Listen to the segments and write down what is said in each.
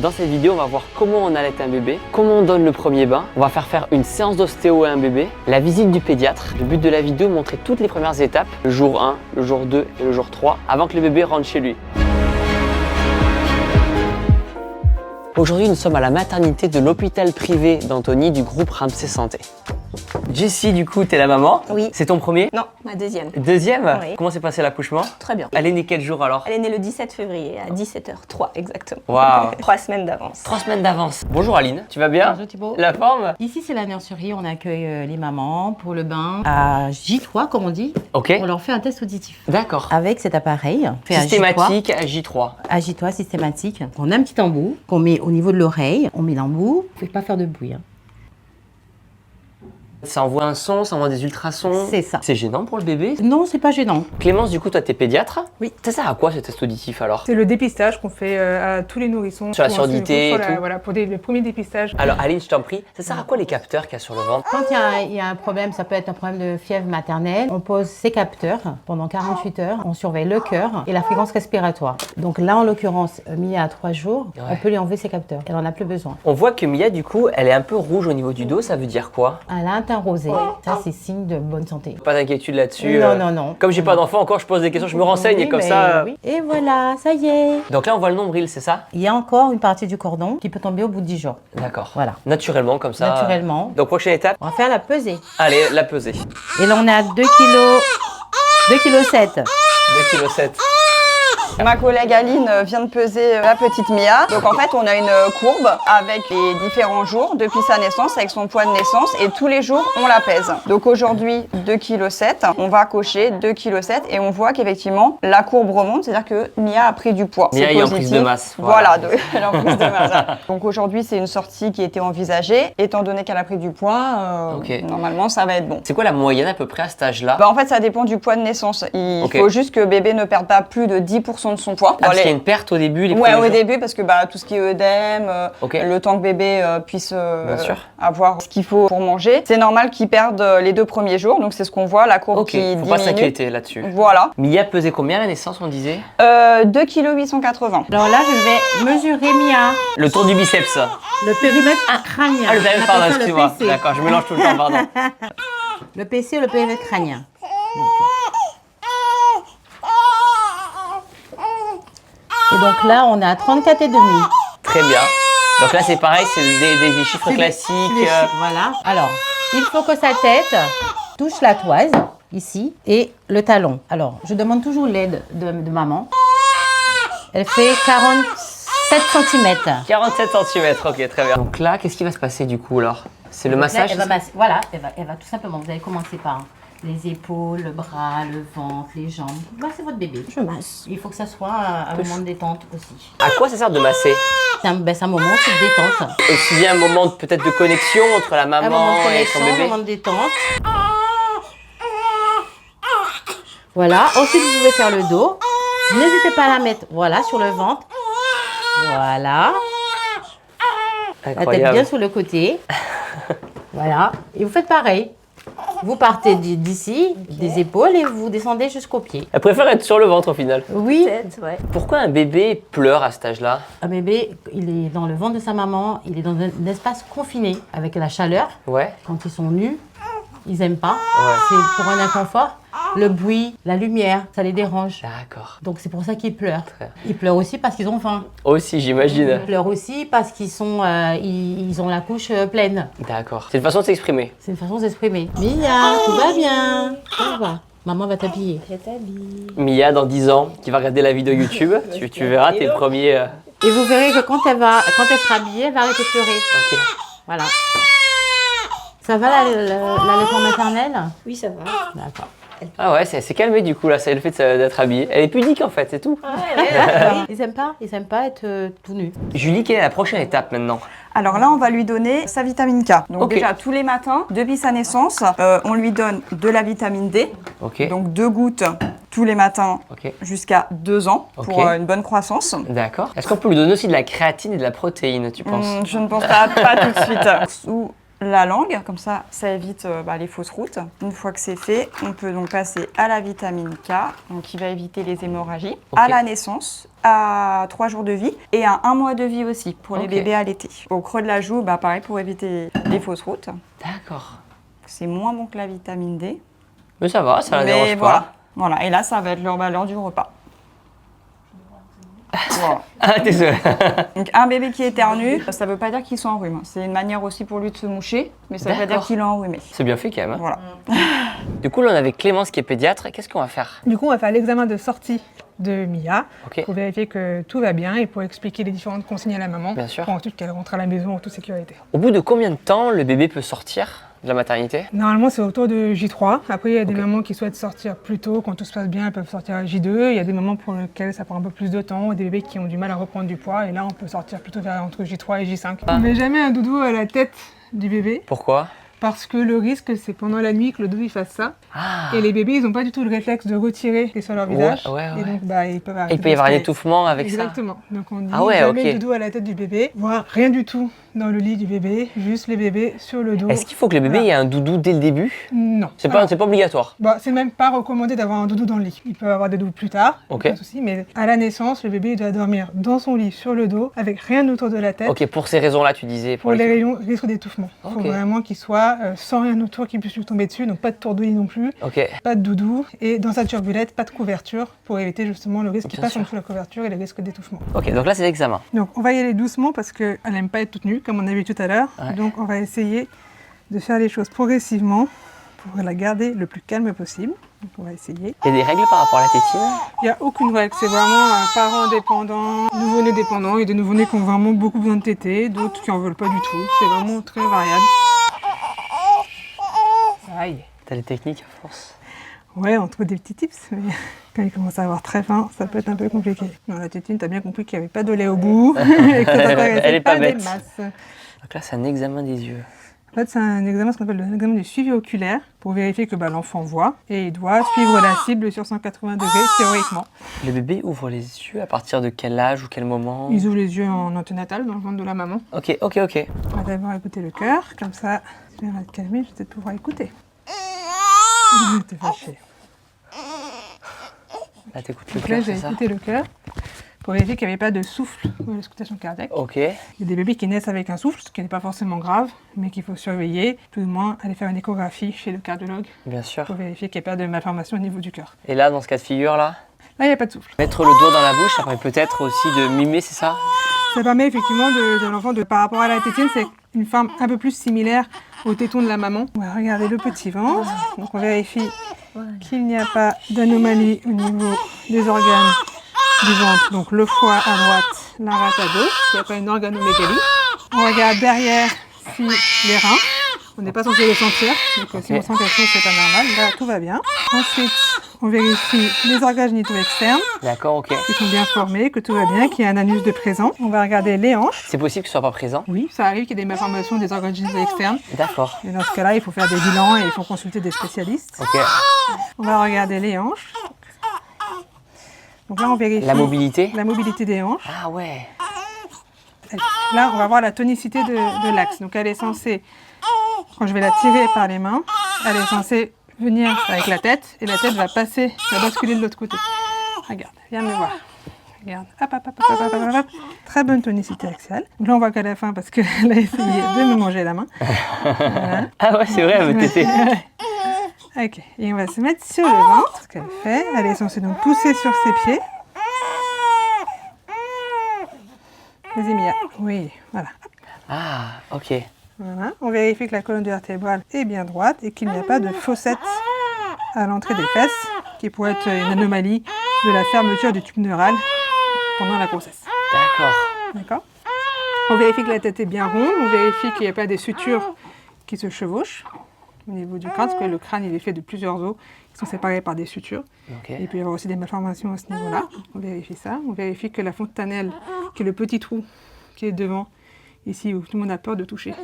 Dans cette vidéo, on va voir comment on allait un bébé, comment on donne le premier bain, on va faire une séance d'ostéo à un bébé, la visite du pédiatre. Le but de la vidéo, montrer toutes les premières étapes, le jour 1, le jour 2 et le jour 3, avant que le bébé rentre chez lui. Aujourd'hui, nous sommes à la maternité de l'hôpital privé d'Antony du groupe Ramsay Santé. Jessie, du coup, t'es la maman? Oui. C'est ton premier? Non, ma deuxième. Deuxième? Oui. Comment s'est passé l'accouchement? Très bien. Elle est née quel jour alors? Elle est née le 17 février à 17h03 exactement. Waouh. 3 semaines d'avance. 3 semaines d'avance. Bonjour Aline, tu vas bien? Bonjour Thibaut. La forme? Ici c'est la nurserie, on accueille les mamans pour le bain à J3 comme on dit. Ok. On leur fait un test auditif. D'accord. Avec cet appareil, fait à Systématique à J3. À J3 systématique. On a un petit embout qu'on met au niveau de l'oreille. On met l'embout, il ne faut pas faire de bruit. Ça envoie un son, ça envoie des ultrasons. C'est ça. C'est gênant pour le bébé? Non, c'est pas gênant. Clémence, du coup, toi, t'es pédiatre? Oui. Ça sert à quoi ce test auditif alors? C'est le dépistage qu'on fait à tous les nourrissons. Sur la Pour surdité ensuite, et tout. Voilà, pour le premier dépistage. Alors Aline, je t'en prie, ça sert à quoi les capteurs qu'il y a sur le ventre? Quand il y a un problème, ça peut être un problème de fièvre maternelle, on pose ces capteurs pendant 48 heures, on surveille le cœur et la fréquence respiratoire. Donc là, en l'occurrence, Mia a 3 jours, Ouais. on peut lui enlever ses capteurs. Elle n'en a plus besoin. On voit que Mia, du coup, elle est un peu rouge au niveau du dos, ça veut dire quoi? Elle a un teint rosé. Ça, c'est signe de bonne santé. Pas d'inquiétude là-dessus. Non, non, non. Comme j'ai pas d'enfant encore, je pose des questions, je me renseigne Oui, et comme mais ça. oui. Et voilà, ça y est. Donc là, on voit le nombril, c'est ça? Il y a encore une partie du cordon qui peut tomber au bout de 10 jours. D'accord. Voilà. Naturellement, comme ça. Naturellement. Donc prochaine étape, On va faire la pesée. allez, la peser. Et là, on est à 2 kg. 2,7 kg. 2,7 kg. Ma collègue Aline vient de peser la petite Mia. Donc en fait, on a une courbe avec les différents jours depuis sa naissance, avec son poids de naissance, et tous les jours, on la pèse. Donc aujourd'hui, 2,7 kg. On va cocher 2,7 kg et on voit qu'effectivement, la courbe remonte, c'est-à-dire que Mia a pris du poids. Mia C'est est en positif. prise de masse. Voilà, elle est en prise de masse. Donc aujourd'hui, c'est une sortie qui était envisagée. Étant donné qu'elle a pris du poids, Ok. normalement, ça va être bon. C'est quoi la moyenne à peu près à cet âge-là? Bah, en fait, ça dépend du poids de naissance. Il Ok. faut juste que bébé ne perde pas plus de 10% de son poids. Parce qu'il y a une perte au début, les Ouais, premiers au jours. début, parce que tout ce qui est œdème, Ok. le temps que bébé puisse Bien sûr. avoir ce qu'il faut pour manger, c'est normal qu'il perde les 2 premiers jours. Donc c'est ce qu'on voit, la courbe Ok, qui faut diminue. pas s'inquiéter là-dessus. Voilà. Mia pesait combien à la naissance, on disait? 2,880 kg. Alors là, je vais mesurer Mia. Le tour du biceps. Le périmètre crânien. Ah, le périmètre, On pardon, appelle ça le excuse-moi. PC. D'accord, je mélange tout le temps, pardon. Le PC ou le périmètre crânien. Et donc là, on est à 34,5 kg. Très bien. Donc là, c'est pareil, c'est des chiffres classiques. Voilà. Alors, il faut que sa tête touche la toise, ici, et le talon. Alors, je demande toujours l'aide de maman. Elle fait 47 cm. 47 cm, ok, très bien. Donc là, qu'est-ce qui va se passer du coup alors? C'est le massage? Elle va voilà, elle va tout simplement, vous allez commencer par les épaules, le bras, le ventre, les jambes. Massez votre bébé. Je masse. Il faut que ça soit un moment de détente aussi. À quoi ça sert de masser? C'est un moment de détente. Aussi bien un moment peut-être de connexion entre la Un moment maman de et connexion, son un bébé? moment de détente. Voilà, ensuite vous pouvez faire le dos. N'hésitez pas à la mettre, voilà, sur le ventre. Voilà. La tête Incroyable. bien sur le côté. Voilà. Et vous faites pareil. Vous partez d'ici, des épaules, et vous descendez jusqu'aux pieds. Elle préfère être sur le ventre au final. Oui. Peut-être, ouais. Pourquoi un bébé pleure à cet âge-là? Un bébé, il est dans le ventre de sa maman, il est dans un espace confiné avec la chaleur. Ouais. Quand ils sont nus, ils n'aiment pas. Ouais. C'est pour un inconfort. Le bruit, la lumière, ça les dérange. D'accord. Donc c'est pour ça qu'ils pleurent. Très bien. Ils pleurent aussi parce qu'ils ont faim. Aussi, j'imagine. Ils pleurent aussi parce qu'ils sont, ils ont la couche pleine. D'accord. C'est une façon de s'exprimer. C'est une façon de s'exprimer. Mia, tout va bien. Ça va. Maman va t'habiller. Je t'habille. Mia, dans 10 ans, qui va regarder la vidéo YouTube, tu verras tes premiers. Et vous verrez que quand elle sera habillée, elle va arrêter de pleurer. Ok. Voilà. Ça va l'allaitement maternel? Oui, ça va. D'accord. Ah ouais, c'est calmé du coup là, c'est le fait d'être habillée. Elle est pudique en fait, c'est tout. Ils aiment pas être tout nus. Julie, quelle est la prochaine étape maintenant? Alors là, on va lui donner sa vitamine K. Donc Ok. déjà, tous les matins, depuis sa naissance, on lui donne de la vitamine D. Ok. Donc 2 gouttes tous les matins Ok. jusqu'à 2 ans pour Ok. une bonne croissance. D'accord. Est-ce qu'on peut lui donner aussi de la créatine et de la protéine, tu penses? Je ne pense pas tout de suite. Sous la langue, comme ça évite les fausses routes. Une fois que c'est fait, on peut donc passer à la vitamine K, donc qui va éviter les hémorragies, à la naissance, à 3 jours de vie et à 1 mois de vie aussi pour les bébés allaités. Au creux de la joue, pareil pour éviter les fausses routes. D'accord. C'est moins bon que la vitamine D. Mais ça va, ça la dérange voilà. pas. Voilà, et là ça va être l'heure du repas. Voilà. Ah, désolé. Donc un bébé qui éternue, ça ne veut pas dire qu'il soit enrhumé. C'est une manière aussi pour lui de se moucher, mais ça ne veut pas dire qu'il est enrhumé. C'est bien fait quand même. Hein. Voilà. Du coup, là, on avait Clémence qui est pédiatre. Qu'est-ce qu'on va faire? Du coup, on va faire l'examen de sortie de Mia Ok. pour vérifier que tout va bien et pour expliquer les différentes consignes à la maman. Bien sûr. Pour ensuite qu'elle rentre à la maison en toute sécurité. Au bout de combien de temps le bébé peut sortir de la maternité? Normalement, c'est autour de J3. Après, il y a des mamans qui souhaitent sortir plus tôt. Quand tout se passe bien, elles peuvent sortir à J2. Il y a des mamans pour lesquelles ça prend un peu plus de temps. Des bébés qui ont du mal à reprendre du poids. Et là, on peut sortir plutôt entre J3 et J5. On ne met jamais un doudou à la tête du bébé. Pourquoi? Parce que le risque, c'est pendant la nuit que le doudou il fasse ça. Ah. Et les bébés, ils n'ont pas du tout le réflexe de retirer sur leur visage. Ouais. Et donc, ils peuvent arrêter. Il peut y avoir un de étouffement avec Exactement. Donc, on dit ok. le doudou à la tête du bébé, voire rien du tout dans le lit du bébé, juste les bébés sur le dos. ça. Est-ce qu'il faut que le bébé ait un doudou dès le début? Non. C'est pas obligatoire. C'est même pas recommandé d'avoir un doudou dans le lit. Il peut avoir des doudous plus tard, Ok. pas de souci, mais à la naissance, le bébé doit dormir dans son lit sur le dos, avec rien autour de la tête. Ok, pour ces raisons-là, tu disais. Pour les rayons, risque d'étouffement. Il Ok. faut vraiment qu'il soit sans rien autour qui puisse lui tomber dessus, donc pas de tour de lit non plus, Ok. pas de doudou, et dans sa turbulette, pas de couverture pour éviter justement le risque qui Bien passe sûr. en dessous de la couverture et les risques d'étouffement. Ok, donc là, c'est l'examen. Donc on va y aller doucement parce qu'elle n'aime pas être toute nue, comme on a vu tout à l'heure. Ouais. Donc on va essayer de faire les choses progressivement pour la garder le plus calme possible. Donc on va essayer. Il y a des règles par rapport à la tétine? Il n'y a aucune règle, c'est vraiment un parent dépendant, nouveau-né dépendant. Il y a des nouveau-nés qui ont vraiment beaucoup besoin de téter, d'autres qui n'en veulent pas du tout. C'est vraiment très variable. Aïe. T'as les techniques à force. Ouais, on trouve des petits tips, mais quand il commence à avoir très faim, ça peut être un peu compliqué. Dans la tétine, t'as bien compris qu'il n'y avait pas de lait au bout et que ça s'intéressait Elle est pas des bête. masses. Donc là, c'est un examen des yeux. En fait, c'est un examen, ce qu'on appelle l'examen du suivi oculaire, pour vérifier que l'enfant voit et il doit suivre la cible sur 180 degrés théoriquement. Le bébé ouvre les yeux à partir de quel âge ou quel moment? Ils ouvrent les yeux en anténatal dans le ventre de la maman. Ok. On va d'abord écouter le cœur, comme ça, tu vas te calmer, je vais peut-être pouvoir écouter. T'es fâché. Là, t'écoutes le Donc là, cœur, j'ai c'est ça? écouté le cœur pour vérifier qu'il n'y avait pas de souffle dans l'auscultation cardiaque. Ok. Il y a des bébés qui naissent avec un souffle, ce qui n'est pas forcément grave, mais qu'il faut surveiller, tout du moins aller faire une échographie chez le cardiologue Bien sûr. pour vérifier qu'il n'y a pas de malformation au niveau du cœur. Et là, dans ce cas de figure, là, Là, il n'y a pas de souffle. mettre le doigt dans la bouche, ça permet peut-être aussi de mimer, c'est ça? Ça permet effectivement de l'enfant, par rapport à la tétine, c'est une forme un peu plus similaire au téton de la maman. On va regarder le petit ventre. Donc on vérifie qu'il n'y a pas d'anomalie au niveau des organes du ventre. Donc le foie à droite, la rate à gauche. Il n'y a pas une organomégalie. On regarde derrière si les reins. On n'est pas censé les sentir. Donc si on sent quelque chose, c'est pas normal. Là, tout va bien. Ensuite, on vérifie les organes génitaux externes D'accord, ok. qui sont bien formés, que tout va bien, qu'il y a un anus de présent. On va regarder les hanches. C'est possible que ce soit pas présent? Oui, ça arrive qu'il y ait des malformations des organes génitaux externes. D'accord. Et dans ce cas-là, il faut faire des bilans et il faut consulter des spécialistes. Ok. On va regarder les hanches. Donc là, on vérifie La mobilité? la mobilité des hanches. Ah ouais. Là, on va voir la tonicité de l'axe. Donc elle est censée, quand je vais la tirer par les mains, elle est censée venir avec la tête et la tête va passer, va basculer de l'autre côté. Regarde, viens me voir. Regarde, hop, hop, hop, hop, hop, hop, hop. Très bonne tonicité axiale. Donc là, on voit qu'à la fin, parce qu'elle a essayé de me manger la main. Voilà. Ah ouais, c'est vrai, elle veut téter. Ok, et on va se mettre sur le ventre. Ce qu'elle fait, elle est censée donc pousser sur ses pieds. Vas-y Mia. Oui, voilà. Ah, ok. Voilà. On vérifie que la colonne vertébrale est bien droite et qu'il n'y a pas de fossette à l'entrée des fesses, qui pourrait être une anomalie de la fermeture du tube neural pendant la grossesse. D'accord. D'accord. On vérifie que la tête est bien ronde, on vérifie qu'il n'y a pas des sutures qui se chevauchent au niveau du crâne, parce que le crâne il est fait de plusieurs os qui sont séparés par des sutures. Ok. Et il peut y avoir aussi des malformations à ce niveau-là. On vérifie ça. On vérifie que la fontanelle, qui est le petit trou qui est devant, ici où tout le monde a peur de toucher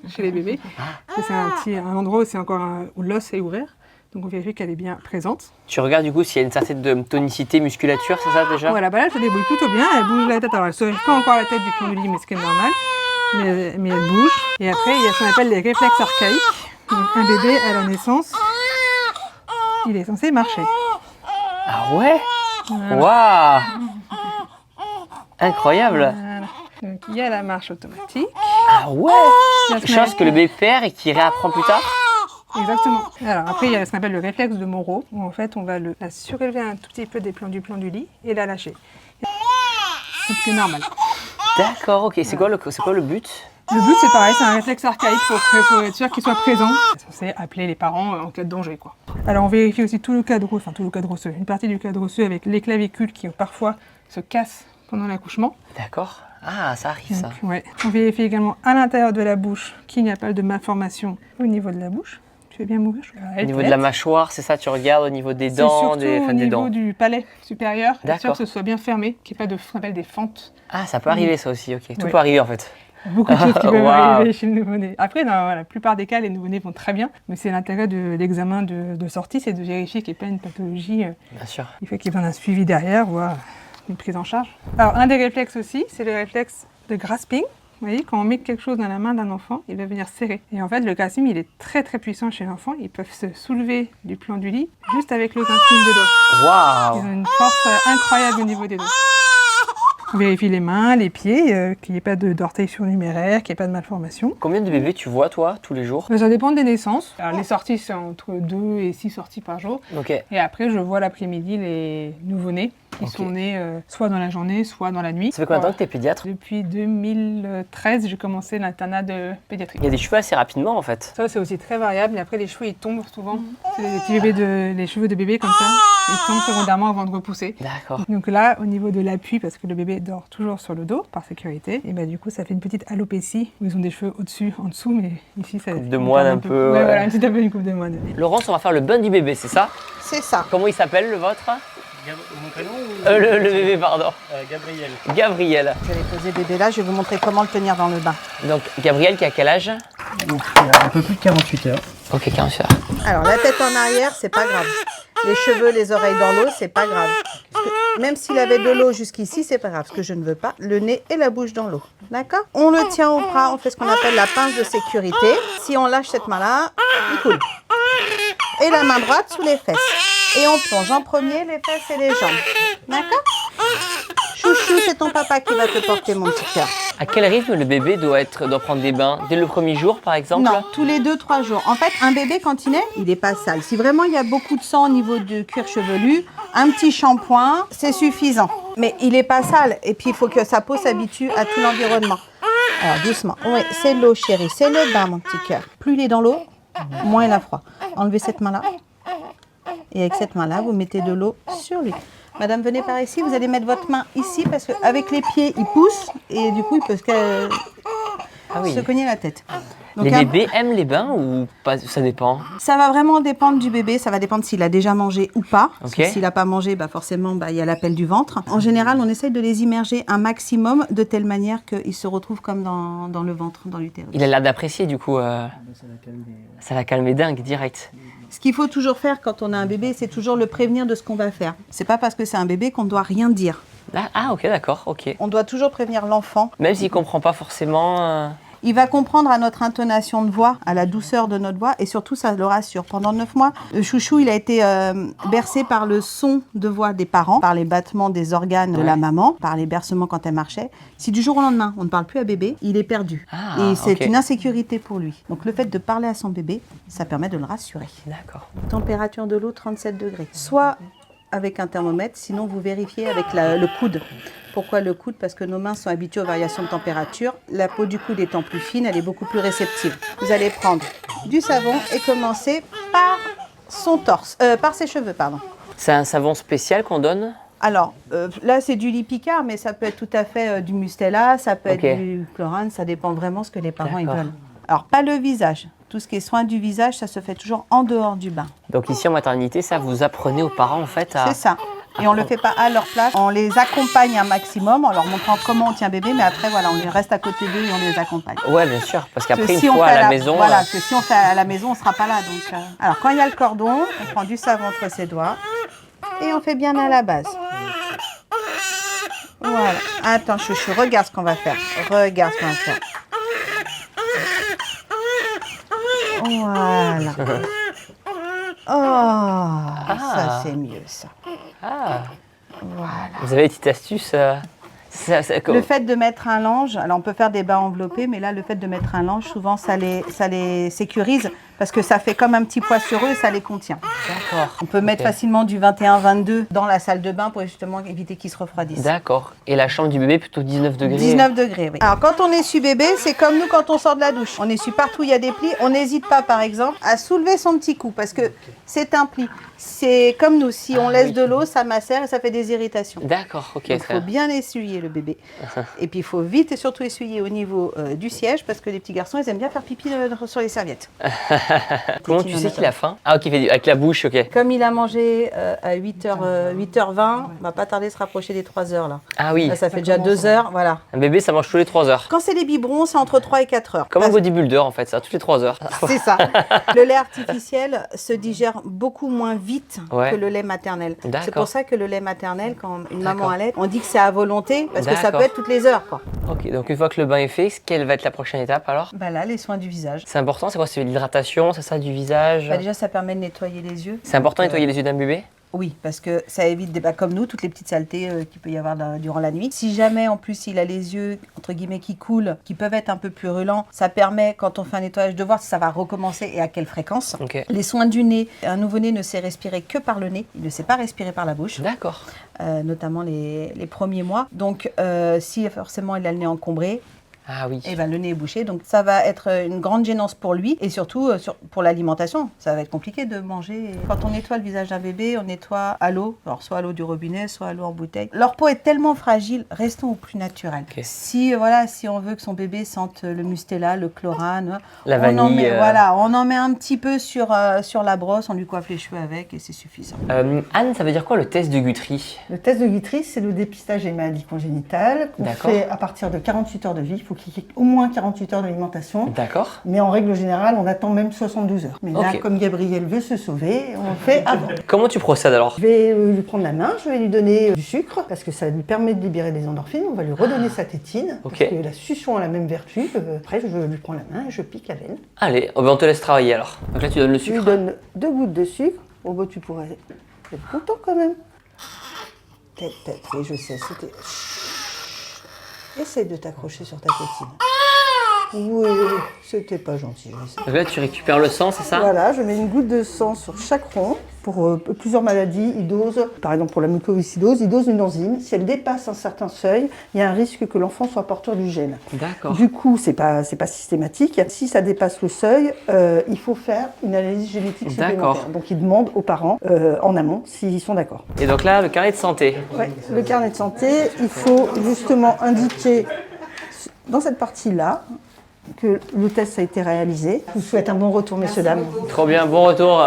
chez les bébés, parce que c'est un endroit où c'est encore où l'os est ouvert. Donc on vérifie qu'elle est bien présente. Tu regardes du coup s'il y a une certaine tonicité, musculature, c'est ça déjà? Voilà, bah là elle se débrouille plutôt bien. Elle bouge la tête. Alors elle ne se lève pas encore la tête du pied du lit, mais ce qui est normal. mais elle bouge. Et après, il y a ce qu'on appelle les réflexes archaïques. Donc, un bébé à la naissance, il est censé marcher. Ah ouais? Voilà. Waouh! Incroyable! Voilà. Donc, il y a la marche automatique. Ah ouais! Il y a ce Quelque qu'on chose que le bébé perd et qui réapprend plus tard? Exactement. Alors après, il y a ce qu'on appelle le réflexe de Monro, où en fait, on va la surélever un tout petit peu du plan du lit et la lâcher. C'est ce qui est normal. D'accord, ok. C'est quoi le but? Le but, c'est pareil, c'est un réflexe archaïque, il faut être sûr qu'il soit présent. C'est censé appeler les parents en cas de danger, quoi. Alors on vérifie aussi tout le cadre osseux, une partie du cadre osseux avec les clavicules qui parfois se cassent pendant l'accouchement. D'accord. Ah, ça arrive ça. Donc, ouais. On vérifie également à l'intérieur de la bouche qu'il n'y a pas de malformation au niveau de la bouche. Tu veux bien m'ouvrir? Au niveau de la mâchoire, c'est ça, tu regardes au niveau des C'est dents, surtout des au niveau dents. du palais supérieur, être sûr D'accord. que ce soit bien fermé, qu'il n'y ait pas de ce qu'on appelle des fentes. Ah, ça peut arriver ça aussi, ok. Tout Ouais. peut arriver en fait. Beaucoup de choses qui peuvent Waouh. arriver chez le nouveau-né. Après, dans la plupart des cas, les nouveau-nés vont très bien, mais c'est l'intérêt de l'examen de sortie, c'est de vérifier qu'il n'y ait pas une pathologie Bien sûr. qui fait qu'il y ait un suivi derrière, voire une prise en charge. Alors, un des réflexes aussi, c'est le réflexe de grasping. Vous voyez, quand on met quelque chose dans la main d'un enfant, il va venir serrer. Et en fait, le grasping, il est très très puissant chez l'enfant. Ils peuvent se soulever du plan du lit juste avec le grasping des doigts. Ils Waouh! ont une force incroyable au niveau des doigts. On vérifie les mains, les pieds, qu'il n'y ait pas d'orteils surnuméraires, qu'il n'y ait pas de malformation. Combien de bébés tu vois toi tous les jours? Mais ça dépend des naissances. Alors, les sorties, c'est entre 2 et 6 sorties par jour. Ok. Et après, je vois l'après-midi les nouveau-nés qui sont nés soit dans la journée, soit dans la nuit. Ça fait combien de temps que tu es pédiatre? Depuis 2013, j'ai commencé l'internat de pédiatrie. Il y a des cheveux assez rapidement en fait. Ça, c'est aussi très variable. Mais après, les cheveux, ils tombent souvent. C'est des petits les cheveux de bébé comme ça. Ils tombent secondairement avant de repousser. D'accord. Donc là, au niveau de l'appui, parce que le bébé dort toujours sur le dos, par sécurité, et bah, du coup, ça fait une petite alopécie où ils ont des cheveux au-dessus, en dessous, mais ici, ça Coupe de moine un peu, Ouais, ouais. voilà, un petit peu une coupe de moine. Laurence, on va faire le bain du bébé, c'est ça? C'est ça. Comment il s'appelle le vôtre? Mon prénom ou Le bébé, pardon. Gabriel. Gabriel. Je vais poser bébé là, je vais vous montrer comment le tenir dans le bain. Donc Gabriel qui a quel âge? Un peu plus de 48 heures. Ok, 40 heures. Alors la tête en arrière, c'est pas grave. Les cheveux, les oreilles dans l'eau, c'est pas grave. Parce que même s'il avait de l'eau jusqu'ici, c'est pas grave. Ce que je ne veux pas, le nez et la bouche dans l'eau. D'accord? On le tient au bras, on fait ce qu'on appelle la pince de sécurité. Si on lâche cette main-là, il coule. Et la main droite sous les fesses. Et on plonge en premier les fesses et les jambes. D'accord? Chouchou, c'est ton papa qui va te porter, mon petit cœur. À quel rythme le bébé doit prendre des bains? Dès le premier jour par exemple? Non, tous les 2-3 jours. En fait, un bébé, quand il naît, il n'est pas sale. Si vraiment il y a beaucoup de sang au niveau du cuir chevelu, un petit shampoing, c'est suffisant. Mais il n'est pas sale. Et puis, il faut que sa peau s'habitue à tout l'environnement. Alors, doucement. Oui, c'est l'eau, chérie. C'est le bain, mon petit cœur. Plus il est dans l'eau, moins il a froid. Enlevez cette main-là. Et avec cette main-là, vous mettez de l'eau sur lui. Madame, venez par ici. Vous allez mettre votre main ici parce qu'avec les pieds, il pousse. Et du coup, il peut se cogner la tête. Donc, Les bébés aiment les bains ou pas? Ça dépend. ça va vraiment dépendre du bébé. Ça va dépendre s'il a déjà mangé ou pas. Parce que Ok. s'il n'a pas mangé, bah forcément, il y a l'appel du ventre. En général, on essaye de les immerger un maximum de telle manière qu'ils se retrouvent comme dans le ventre, dans l'utérus. Il a l'air d'apprécier du coup. Ça l'a calmé dingue direct. Ce qu'il faut toujours faire quand on a un bébé, c'est toujours le prévenir de ce qu'on va faire. C'est pas parce que c'est un bébé qu'on ne doit rien dire. Là, ah ok, d'accord, ok. On doit toujours prévenir l'enfant. Même s'il comprend pas forcément. Il va comprendre à notre intonation de voix, à la douceur de notre voix, et surtout, ça le rassure. Pendant 9 mois, le chouchou, il a été bercé par le son de voix des parents, par les battements des organes de la maman, par les bercements quand elle marchait. Si du jour au lendemain, on ne parle plus à bébé, il est perdu. Ah, et c'est ok. une insécurité pour lui. Donc, le fait de parler à son bébé, ça permet de le rassurer. D'accord. Température de l'eau, 37 degrés. Soit avec un thermomètre, sinon vous vérifiez avec le coude. Pourquoi le coude? Parce que nos mains sont habituées aux variations de température. La peau du coude étant plus fine, elle est beaucoup plus réceptive. Vous allez prendre du savon et commencer par son torse, par ses cheveux, pardon. C'est un savon spécial qu'on donne? Alors, là, c'est du lit Picard, mais ça peut être tout à fait du Mustela, ça peut Ok. être du Chlorane, ça dépend vraiment ce que les parents ils D'accord. veulent. Alors, pas le visage. Tout ce qui est soin du visage, ça se fait toujours en dehors du bain. Donc ici en maternité, ça vous apprenez aux parents en fait à... C'est ça. Et on ne le fait pas à leur place. On les accompagne un maximum en leur montrant comment on tient bébé, mais après, voilà, on reste à côté d'eux et on les accompagne. Ouais, bien sûr, parce qu'après Parce une que si on fois fait à la maison... Voilà, parce que si on fait à la maison, on ne sera pas là. Donc, Alors, quand il y a le cordon, on prend du savon entre ses doigts et on fait bien à la base. Voilà. Attends, chouchou, regarde ce qu'on va faire. Regarde ce qu'on va faire. Voilà. Oh, ça c'est mieux ça. Ah, Voilà. vous avez une petite astuce Le fait de mettre un linge, alors on peut faire des bains enveloppés, mais là le fait de mettre un linge, souvent ça les sécurise parce que ça fait comme un petit poids sur eux et ça les contient. D'accord. On peut mettre facilement du 21-22 dans la salle de bain pour justement éviter qu'ils se refroidissent. D'accord. Et la chambre du bébé plutôt 19 degrés 19 degrés, oui. Alors quand on essuie bébé, c'est comme nous quand on sort de la douche. On essuie partout où il y a des plis. On n'hésite pas par exemple à soulever son petit cou parce que c'est un pli. C'est comme nous, si on laisse de l'eau, ça macère et ça fait des irritations. D'accord, ok. Il faut bien essuyer le bébé. Et puis il faut vite et surtout essuyer au niveau du siège parce que les petits garçons, ils aiment bien faire pipi sur les serviettes. Comment tu sais qu'il a faim? Ah ok, avec la bouche, ok. Comme il a mangé à 8h20, on va pas tarder de se rapprocher des 3h là. Ah oui, Là, ça fait déjà 2 heures, voilà. un bébé ça mange tous les 3 heures. Quand c'est les biberons, c'est entre 3 et 4 heures. Comme un Parce- bodybuilder en fait, ça, toutes les 3 heures. C'est ça. Le lait artificiel se digère beaucoup moins vite Ouais. que le lait maternel. D'accord. C'est pour ça que le lait maternel, quand une maman D'accord. allait, on dit que c'est à volonté parce que ça D'accord. peut être toutes les heures, quoi. Ok, donc une fois que le bain est fait, quelle va être la prochaine étape alors? Bah là, les soins du visage. C'est important, c'est quoi? C'est l'hydratation, c'est ça, du visage? Bah déjà, ça permet de nettoyer les yeux. C'est important de Donc, nettoyer les yeux d'un bébé? Oui, parce que ça évite, comme nous, toutes les petites saletés qu'il peut y avoir durant la nuit. Si jamais, en plus, il a les yeux, entre guillemets, qui coulent, qui peuvent être un peu purulents, ça permet, quand on fait un nettoyage, de voir si ça va recommencer et à quelle fréquence. Ok. Les soins du nez, un nouveau-né ne sait respirer que par le nez, il ne sait pas respirer par la bouche, D'accord. notamment les premiers mois. Donc, si forcément il a le nez encombré, Ah oui. eh ben, le nez est bouché. Donc, ça va être une grande gênance pour lui et surtout pour l'alimentation. Ça va être compliqué de manger. Quand on nettoie le visage d'un bébé, on nettoie à l'eau, alors soit à l'eau du robinet, soit à l'eau en bouteille. Leur peau est tellement fragile, restons au plus naturel. Ok. Si on veut que son bébé sente le mustela, le chlorane, La on en vanille, met, voilà, on en met un petit peu sur la brosse, on lui coiffe les cheveux avec et c'est suffisant. Anne, ça veut dire quoi le test de Guthrie? Le test de Guthrie, c'est le dépistage des maladies congénitales qu'on D'accord. fait à partir de 48 heures de vie. Il faut qu'il y ait au moins 48 heures d'alimentation. D'accord. Mais en règle générale, on attend même 72 heures. Mais là, Ok. comme Gabriel veut se sauver, on le fait avant. Comment tu procèdes alors? Je vais lui prendre la main, je vais lui donner du sucre parce que ça lui permet de libérer des endorphines. On va lui redonner sa tétine Ok. parce que la succion a la même vertu. Après, je lui prends la main et je pique la veine. Allez, oh, ben, on te laisse travailler alors. Donc là tu donnes le Je lui sucre. donne 2 gouttes de sucre. Oh, bah, tu pourrais être content quand même. Tête, oui, je sais, c'était... Chut. Essaye de t'accrocher sur ta tétine. Oui, c'était pas gentil, je sais. Donc là tu récupères le sang, c'est ça? Voilà, je mets une goutte de sang sur chaque rond pour plusieurs maladies. Ils dosent, par exemple pour la mucoviscidose, ils dosent une enzyme. Si elle dépasse un certain seuil, il y a un risque que l'enfant soit porteur du gène. D'accord. Du coup, c'est pas systématique. Si ça dépasse le seuil, il faut faire une analyse génétique D'accord. supplémentaire. Donc, ils demandent aux parents en amont s'ils sont d'accord. Et donc là, le carnet de santé. Ouais. Le carnet de santé, il faut justement indiquer dans cette partie-là que le test a été réalisé. Je vous souhaite un bon retour, messieurs, dames. Trop bien, bon retour.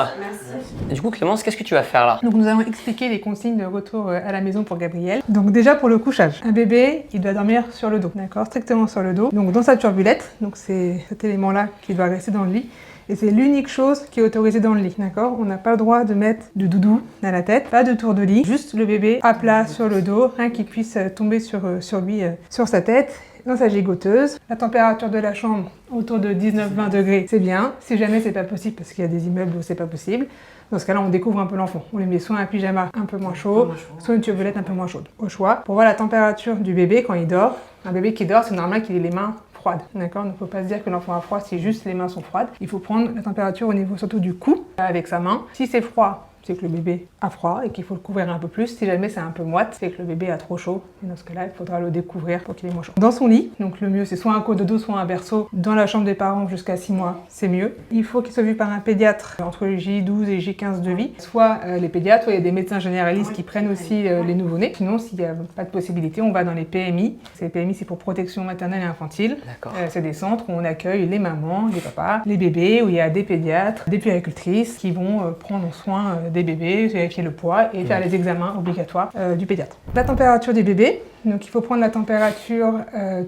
Du coup, Clémence, qu'est-ce que tu vas faire là? Donc nous allons expliquer les consignes de retour à la maison pour Gabriel. Donc déjà pour le couchage, un bébé, il doit dormir sur le dos, d'accord, strictement sur le dos. Donc dans sa turbulette, donc c'est cet élément-là qui doit rester dans le lit. Et c'est l'unique chose qui est autorisée dans le lit, d'accord? On n'a pas le droit de mettre de doudou à la tête, pas de tour de lit, juste le bébé à plat sur le dos, rien qui puisse tomber sur lui, sur sa tête. Dans sa gigoteuse, la température de la chambre autour de 19-20 degrés, c'est bien. Si jamais c'est pas possible, parce qu'il y a des immeubles où c'est pas possible, dans ce cas-là, on découvre un peu l'enfant. On lui met soit un pyjama un peu moins chaud, soit une turbulette un peu moins chaude, au choix. Pour voir la température du bébé quand il dort, un bébé qui dort, c'est normal qu'il ait les mains froides, d'accord? Il ne faut pas se dire que l'enfant a froid si juste les mains sont froides. Il faut prendre la température au niveau surtout du cou, avec sa main. Si c'est froid, c'est que le bébé a froid et qu'il faut le couvrir un peu plus. Si jamais c'est un peu moite, c'est que le bébé a trop chaud. Et dans ce cas-là, il faudra le découvrir pour qu'il est moins chaud. Dans son lit, donc le mieux c'est soit un cododo, soit un berceau. Dans la chambre des parents jusqu'à 6 mois, c'est mieux. Il faut qu'il soit vu par un pédiatre entre J12 et J15 de vie. Soit les pédiatres, soit il y a des médecins généralistes qui prennent aussi les nouveau-nés. Sinon, s'il n'y a pas de possibilité, on va dans les PMI. Ces PMI, c'est pour protection maternelle et infantile. D'accord. C'est des centres où on accueille les mamans, les papas, les bébés, où il y a des pédiatres, des puéricultrices qui vont prendre soin des bébés, vérifier le poids et faire les examens obligatoires du pédiatre. La température des bébés, donc il faut prendre la température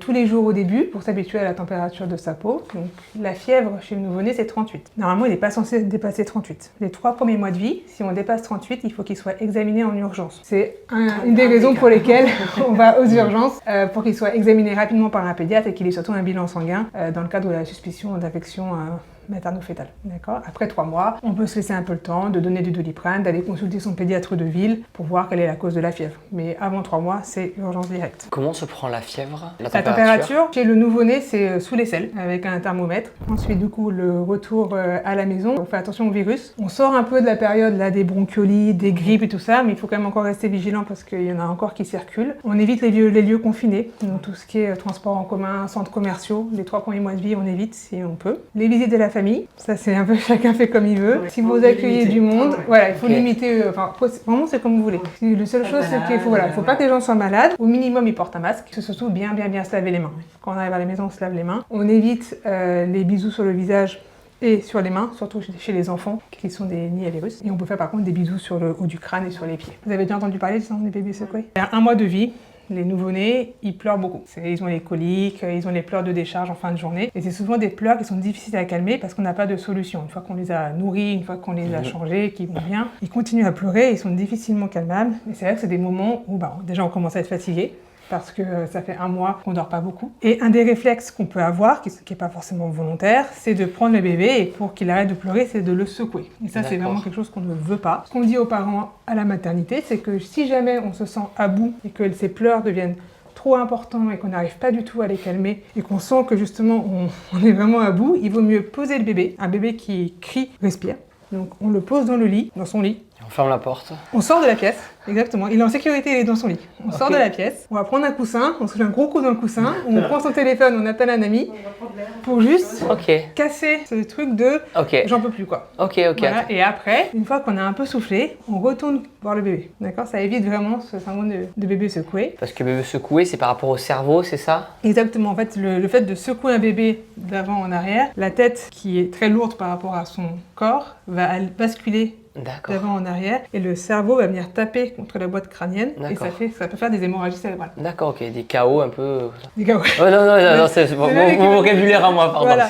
tous les jours au début pour s'habituer à la température de sa peau. Donc la fièvre chez le nouveau-né c'est 38. Normalement il n'est pas censé dépasser 38. Les 3 premiers mois de vie, si on dépasse 38, il faut qu'il soit examiné en urgence. C'est une des raisons pour lesquelles on va aux urgences pour qu'il soit examiné rapidement par un pédiatre et qu'il ait surtout un bilan sanguin dans le cadre de la suspicion d'infection materno-fétale. D'accord. Après 3 mois, on peut se laisser un peu le temps de donner du Doliprane, d'aller consulter son pédiatre de ville pour voir quelle est la cause de la fièvre. Mais avant 3 mois, c'est urgence directe. Comment se prend la fièvre? La température, chez le nouveau-né, c'est sous l'aisselle, avec un thermomètre. Ensuite, du coup, le retour à la maison, on fait attention au virus. On sort un peu de la période là, des bronchiolites, des grippes et tout ça, mais il faut quand même encore rester vigilant parce qu'il y en a encore qui circulent. On évite les lieux confinés, donc tout ce qui est transport en commun, centres commerciaux. Les 3 premiers mois de vie, on évite si on peut. Les visites de la famille, ça c'est un peu chacun fait comme il veut. Si vous accueillez du monde, voilà, il faut limiter, vraiment c'est comme vous voulez. La seule chose, c'est qu'il faut, faut pas que les gens soient malades. Au minimum, ils portent un masque. C'est surtout bien se laver les mains. Quand on arrive à la maison, on se lave les mains. On évite les bisous sur le visage et sur les mains, surtout chez les enfants qui sont des nids à virus. Et on peut faire par contre des bisous sur le haut du crâne et sur les pieds. Vous avez déjà entendu parler des bébés secoués? Il y a 1 mois de vie. Les nouveau-nés, ils pleurent beaucoup. Ils ont les coliques, ils ont les pleurs de décharge en fin de journée. Et c'est souvent des pleurs qui sont difficiles à calmer parce qu'on n'a pas de solution. Une fois qu'on les a nourris, une fois qu'on les a changés, qu'ils vont bien, ils continuent à pleurer, ils sont difficilement calmables. Et c'est vrai que c'est des moments où déjà on commence à être fatigué, parce que ça fait 1 mois qu'on dort pas beaucoup. Et un des réflexes qu'on peut avoir, qui n'est pas forcément volontaire, c'est de prendre le bébé et pour qu'il arrête de pleurer, c'est de le secouer. Et ça, c'est vraiment quelque chose qu'on ne veut pas. Ce qu'on dit aux parents à la maternité, c'est que si jamais on se sent à bout et que ces pleurs deviennent trop importants et qu'on n'arrive pas du tout à les calmer et qu'on sent que justement on est vraiment à bout, il vaut mieux poser le bébé. Un bébé qui crie, respire. Donc on le pose dans le lit, dans son lit. On ferme la porte. On sort de la pièce, exactement. Il est en sécurité, il est dans son lit. On sort de la pièce, on va prendre un coussin, on se fait un gros coup dans le coussin, on prend son téléphone, on appelle un ami pour juste casser ce truc de j'en peux plus quoi. Voilà. Et après, une fois qu'on a un peu soufflé, on retourne voir le bébé. D'accord? Ça évite vraiment ce syndrome de bébé secoué. Parce que bébé secoué, c'est par rapport au cerveau, c'est ça? Exactement. En fait, le fait de secouer un bébé d'avant en arrière, la tête qui est très lourde par rapport à son corps va basculer d'avant en arrière et le cerveau va venir taper contre la boîte crânienne et ça peut faire des hémorragies cérébrales. D'accord, des KO un peu. Des KO. Oh, non, c'est mon vocabulaire à moi, pardon. Voilà.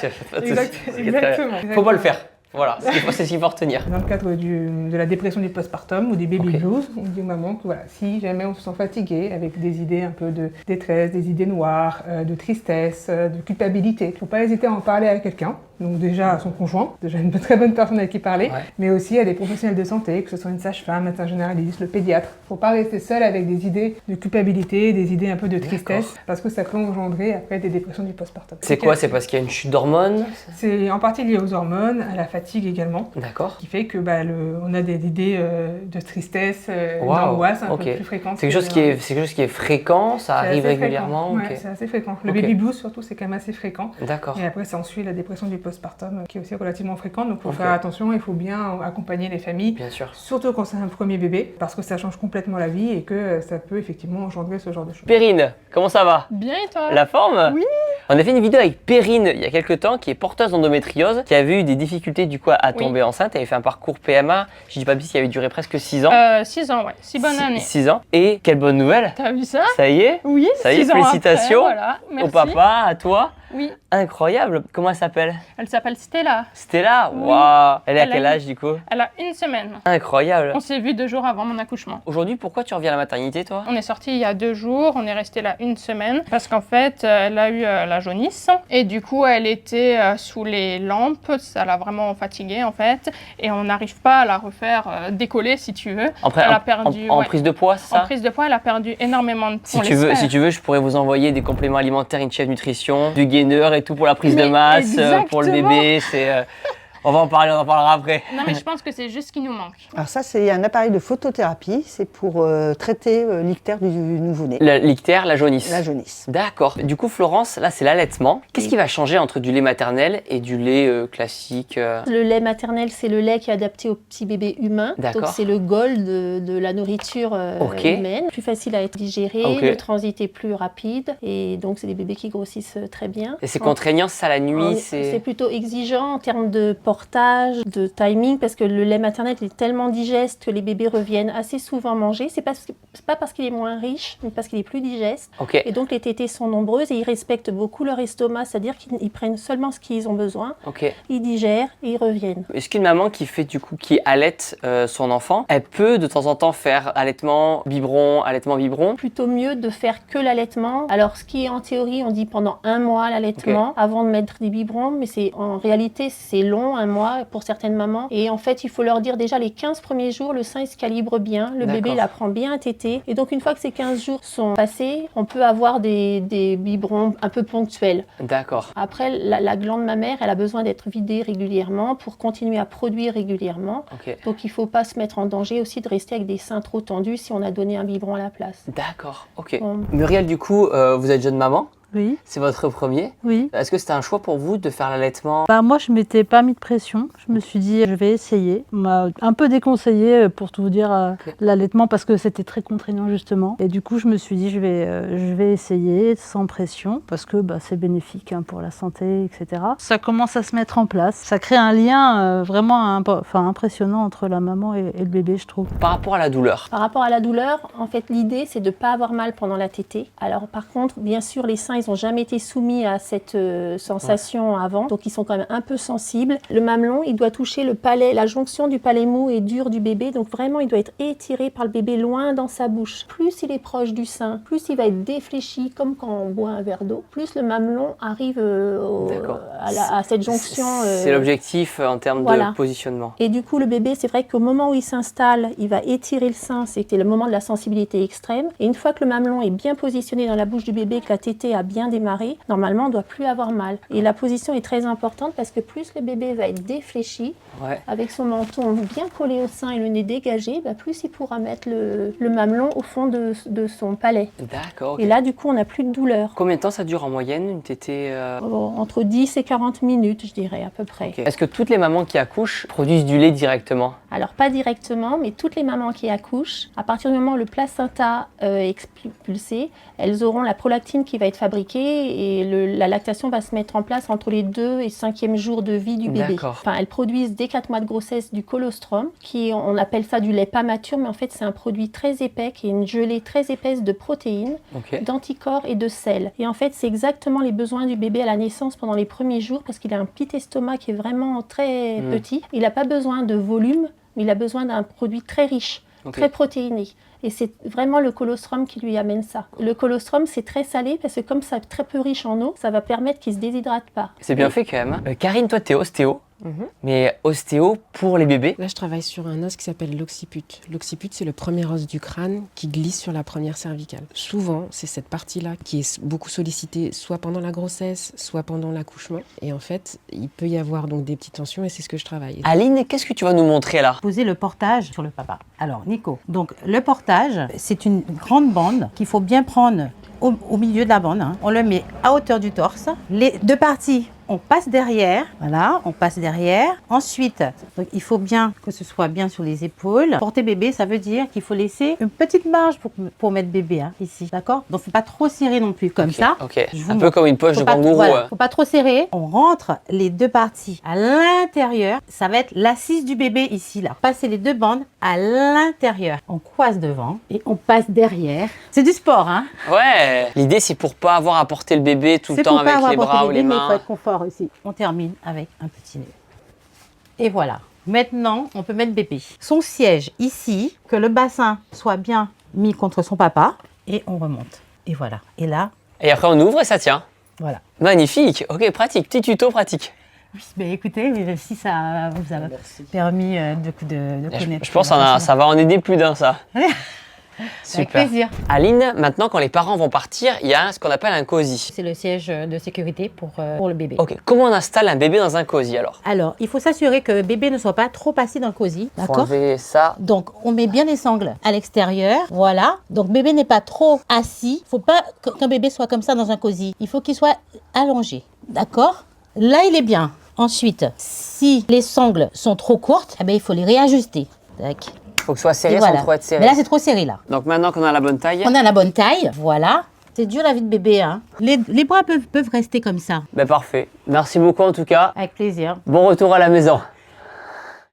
Exactement. Faut pas le faire. Voilà, c'est ce qu'il faut retenir. Dans le cadre de la dépression du postpartum ou des baby blues, on dit aux mamans que voilà, si jamais on se sent fatigué avec des idées un peu de détresse, des idées noires, de tristesse, de culpabilité, il ne faut pas hésiter à en parler à quelqu'un. Donc déjà à son conjoint, déjà une très bonne personne avec qui parler, mais aussi à des professionnels de santé, que ce soit une sage-femme, un médecin généraliste, le pédiatre. Il ne faut pas rester seul avec des idées de culpabilité, des idées un peu de tristesse, parce que ça peut engendrer après des dépressions du postpartum. C'est quoi? C'est parce qu'il y a une chute d'hormones? C'est en partie lié aux hormones, à la fatigue également. D'accord. Qui fait que on a des idées de tristesse, d'angoisse un peu plus fréquentes. C'est quelque chose qui est fréquent, ça arrive régulièrement. Ouais, c'est assez fréquent. Le baby blues surtout, c'est quand même assez fréquent. D'accord. Et après, ça ensuit la dépression du postpartum qui est aussi relativement fréquente. Donc, il faut faire attention, il faut bien accompagner les familles. Bien sûr. Surtout quand c'est un premier bébé, parce que ça change complètement la vie et que ça peut effectivement engendrer ce genre de choses. Perrine, comment ça va? Bien et toi? La forme? Oui. On a fait une vidéo avec Perrine il y a quelques temps, qui est porteuse d'endométriose, qui avait eu des difficultés du coup à tomber enceinte. Elle avait fait un parcours PMA, je dis pas plus, qui avait duré presque 6 ans. 6 ans, ouais. 6 bonnes années. 6 ans. Et quelle bonne nouvelle! T'as vu ça? Ça y est? Oui, ça y est, 6 ans félicitations après, voilà. Merci. Au papa, à toi. Oui. Incroyable. Comment elle s'appelle? Elle s'appelle Stella. Stella? Oui. Waouh. Elle est à quel âge du coup? Elle a 1 semaine. Incroyable. On s'est vu 2 jours avant mon accouchement. Aujourd'hui, pourquoi tu reviens à la maternité, toi? On est sorti il y a 2 jours, on est resté là 1 semaine parce qu'en fait, elle a eu la jaunisse et du coup, elle était sous les lampes. Ça l'a vraiment fatiguée en fait et on n'arrive pas à la refaire décoller si tu veux. Elle a perdu en prise de poids, c'est ça? En prise de poids, elle a perdu énormément de poids. Si tu veux, je pourrais vous envoyer des compléments alimentaires, une chef nutrition, du gainer et tout pour la prise de masse, pour le bébé. On va en parler, on en parlera après. Non mais je pense que c'est juste ce qui nous manque. Alors ça, c'est un appareil de photothérapie, c'est pour traiter l'ictère du nouveau-né. L'ictère, la jaunisse. La jaunisse. D'accord. Du coup, Florence, là, c'est l'allaitement. Qu'est-ce qui va changer entre du lait maternel et du lait classique? Le lait maternel, c'est le lait qui est adapté au petit bébé humain. Donc c'est le gold de la nourriture humaine. Plus facile à être digéré, le transit est plus rapide et donc c'est des bébés qui grossissent très bien. Et c'est contraignant ça la nuit? C'est plutôt exigeant en termes de portion. portage, de timing, parce que le lait maternel est tellement digeste que les bébés reviennent assez souvent manger. C'est pas parce qu'il est moins riche, mais parce qu'il est plus digeste. Et donc les tétées sont nombreuses et ils respectent beaucoup leur estomac, c'est-à-dire qu'ils prennent seulement ce qu'ils ont besoin. Ils digèrent et ils reviennent. Est-ce qu'une maman qui allaite son enfant, elle peut de temps en temps faire allaitement biberon? Plutôt mieux de faire que l'allaitement. Alors ce qui est en théorie, on dit pendant 1 mois l'allaitement avant de mettre des biberons, mais en réalité c'est long, 1 mois pour certaines mamans. Et en fait il faut leur dire déjà les 15 premiers jours, le sein il se calibre bien, le bébé il apprend bien à téter. Et donc une fois que ces 15 jours sont passés, on peut avoir des biberons un peu ponctuels. Après la glande mammaire, elle a besoin d'être vidée régulièrement pour continuer à produire régulièrement. Donc il ne faut pas se mettre en danger aussi de rester avec des seins trop tendus si on a donné un biberon à la place. Muriel, du coup, vous êtes jeune maman? Oui. C'est votre premier? Oui. Est-ce que c'était un choix pour vous de faire l'allaitement? Moi, je ne m'étais pas mis de pression. Je me suis dit, je vais essayer. On m'a un peu déconseillé, pour tout vous dire, l'allaitement parce que c'était très contraignant, justement. Et du coup, je me suis dit, je vais essayer sans pression parce que c'est bénéfique pour la santé, etc. Ça commence à se mettre en place. Ça crée un lien vraiment impressionnant entre la maman et le bébé, je trouve. Par rapport à la douleur? Par rapport à la douleur, en fait, l'idée, c'est de ne pas avoir mal pendant la tétée. Alors, par contre, bien sûr, les seins, ils n'ont jamais été soumis à cette sensation avant, donc ils sont quand même un peu sensibles. Le mamelon, il doit toucher le palais, la jonction du palais mou et dur du bébé, donc vraiment il doit être étiré par le bébé loin dans sa bouche. Plus il est proche du sein, plus il va être défléchi, comme quand on boit un verre d'eau, plus le mamelon arrive à cette jonction. C'est l'objectif en termes de positionnement. Et du coup, le bébé, c'est vrai qu'au moment où il s'installe, il va étirer le sein, c'est le moment de la sensibilité extrême. Et une fois que le mamelon est bien positionné dans la bouche du bébé, que la tétée a bien démarré, normalement on ne doit plus avoir mal. Et la position est très importante parce que plus le bébé va être défléchi, avec son menton bien collé au sein et le nez dégagé, plus il pourra mettre le mamelon au fond de son palais. Et là du coup on n'a plus de douleur. Combien de temps ça dure en moyenne une tétée Entre 10 et 40 minutes je dirais à peu près. Est-ce que toutes les mamans qui accouchent produisent du lait directement? Alors pas directement, mais toutes les mamans qui accouchent, à partir du moment où le placenta est expulsé, elles auront la prolactine qui va être fabriquée et la lactation va se mettre en place entre les 2 et 5e jours de vie du bébé. Elles produisent dès 4 mois de grossesse du colostrum, on appelle ça du lait pas mature, mais en fait c'est un produit très épais qui est une gelée très épaisse de protéines, d'anticorps et de sel. Et en fait c'est exactement les besoins du bébé à la naissance pendant les premiers jours parce qu'il a un petit estomac qui est vraiment très petit. Il n'a pas besoin de volume, mais il a besoin d'un produit très riche, très protéiné. Et c'est vraiment le colostrum qui lui amène ça. Le colostrum, c'est très salé parce que comme c'est très peu riche en eau, ça va permettre qu'il ne se déshydrate pas. C'est bien fait quand même. Karine, toi, t'es ostéo. Mais ostéo pour les bébés? Là, je travaille sur un os qui s'appelle l'occiput. L'occiput, c'est le premier os du crâne qui glisse sur la première cervicale. Souvent, c'est cette partie-là qui est beaucoup sollicitée, soit pendant la grossesse, soit pendant l'accouchement. Et en fait, il peut y avoir donc des petites tensions et c'est ce que je travaille. Aline, qu'est-ce que tu vas nous montrer là? Poser le portage sur le papa. Alors, Nico, donc le portage, c'est une grande bande qu'il faut bien prendre au milieu de la bande. On le met à hauteur du torse. Les 2 parties, on passe derrière. Voilà, on passe derrière. Ensuite, donc, il faut bien que ce soit bien sur les épaules. Porter bébé, ça veut dire qu'il faut laisser une petite marge pour mettre bébé ici. D'accord? Donc, il ne faut pas trop serrer non plus comme ça. Un peu comme une poche de kangourou. Il ne faut pas trop serrer. On rentre les 2 parties à l'intérieur. Ça va être l'assise du bébé ici, là. Passer les 2 bandes à l'intérieur. On croise devant et on passe derrière. C'est du sport, hein? Ouais. L'idée, c'est pour pas avoir à porter le bébé tout le temps avec les bras ou les mains. Il faut être confort ici. On termine avec un petit nœud. Et voilà. Maintenant, on peut mettre bébé. Son siège ici, que le bassin soit bien mis contre son papa. Et on remonte. Et voilà. Et là. Et après, on ouvre et ça tient. Voilà. Magnifique. Ok, pratique. Petit tuto pratique. Oui, mais écoutez, si ça vous a permis de connaître. Je pense que ça va en aider plus d'un, ça. Super. Avec plaisir. Aline, maintenant quand les parents vont partir, il y a ce qu'on appelle un cosy. C'est le siège de sécurité pour le bébé. Ok, comment on installe un bébé dans un cosy alors? Alors, il faut s'assurer que le bébé ne soit pas trop assis dans le cosy. D'accord. Faut enlever ça. Donc, on met bien les sangles à l'extérieur. Voilà. Donc, bébé n'est pas trop assis. Il ne faut pas qu'un bébé soit comme ça dans un cosy. Il faut qu'il soit allongé. D'accord? Là, il est bien. Ensuite, si les sangles sont trop courtes, eh bien, il faut les réajuster. Tac. Faut que ce soit serré sans trop être serré. Mais là, c'est trop serré, là. Donc maintenant qu'on a la bonne taille. On a la bonne taille, voilà. C'est dur la vie de bébé, hein. Les bras peuvent rester comme ça. Ben parfait. Merci beaucoup en tout cas. Avec plaisir. Bon retour à la maison.